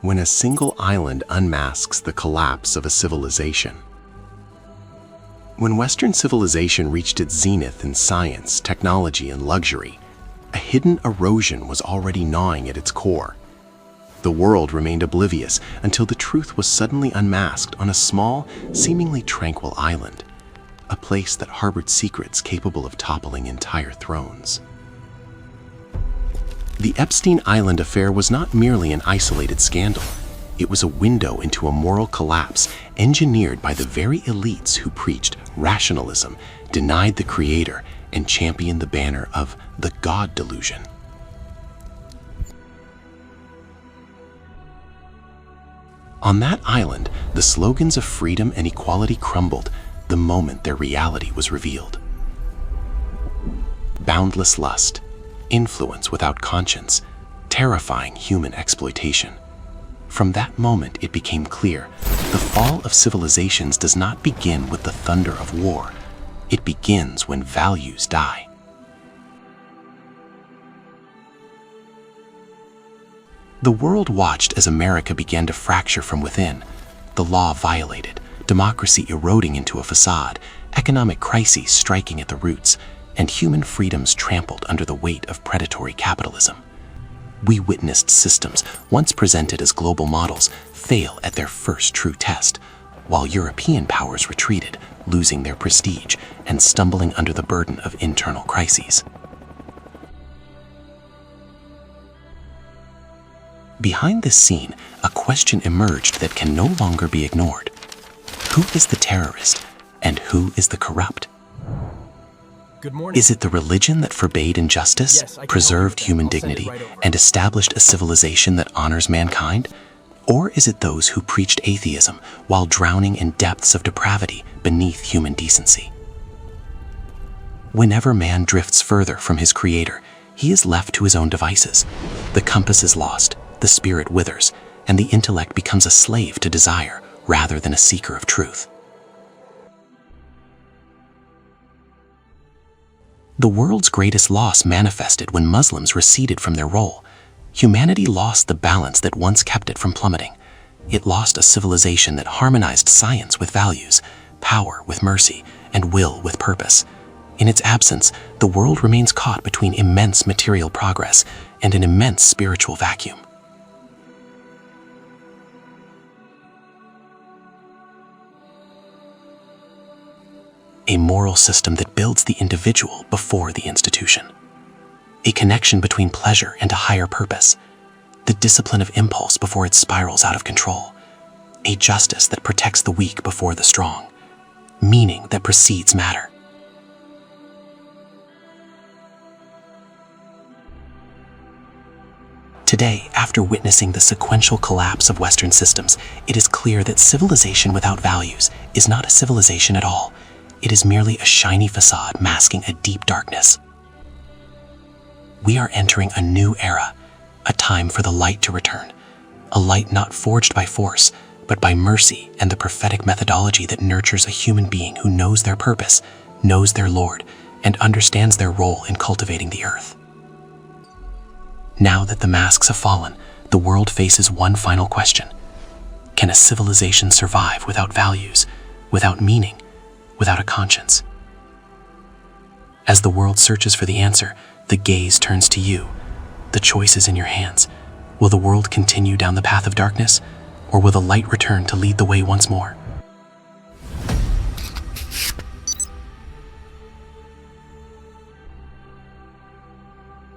when a single island unmasks the collapse of a civilization. When Western civilization reached its zenith in science, technology, and luxury, a hidden erosion was already gnawing at its core. The world remained oblivious until the truth was suddenly unmasked on a small, seemingly tranquil island, a place that harbored secrets capable of toppling entire thrones. The Epstein Island affair was not merely an isolated scandal. It was a window into a moral collapse engineered by the very elites who preached rationalism, denied the Creator, and championed the banner of the God delusion. On that island, the slogans of freedom and equality crumbled the moment their reality was revealed. Boundless lust, influence without conscience, terrifying human exploitation. From that moment, it became clear the fall of civilizations does not begin with the thunder of war. It begins when values die. The world watched as America began to fracture from within, the law violated, democracy eroding into a facade, economic crises striking at the roots, and human freedoms trampled under the weight of predatory capitalism. We witnessed systems once presented as global models fail at their first true test, while European powers retreated, losing their prestige and stumbling under the burden of internal crises. Behind this scene, a question emerged that can no longer be ignored. Who is the terrorist, and who is the corrupt? Good morning. Is it the religion that forbade injustice, Yes, preserved human I'll send it dignity, right over. and established a civilization that honors mankind? Or is it those who preached atheism while drowning in depths of depravity beneath human decency? Whenever man drifts further from his Creator, he is left to his own devices. The compass is lost, the spirit withers, and the intellect becomes a slave to desire rather than a seeker of truth. The world's greatest loss manifested when Muslims receded from their role. Humanity lost the balance that once kept it from plummeting. It lost a civilization that harmonized science with values, power with mercy, and will with purpose. In its absence, the world remains caught between immense material progress and an immense spiritual vacuum. A moral system that builds the individual before the institution. A connection between pleasure and a higher purpose. The discipline of impulse before it spirals out of control. A justice that protects the weak before the strong. Meaning that precedes matter. Today, after witnessing the sequential collapse of Western systems, it is clear that civilization without values is not a civilization at all. It is merely a shiny facade masking a deep darkness. We are entering a new era, a time for the light to return, a light not forged by force, but by mercy and the prophetic methodology that nurtures a human being who knows their purpose, knows their Lord, and understands their role in cultivating the earth. Now that the masks have fallen, the world faces one final question. Can a civilization survive without values, without meaning, without a conscience? As the world searches for the answer, the gaze turns to you. The choice is in your hands. Will the world continue down the path of darkness, or will the light return to lead the way once more?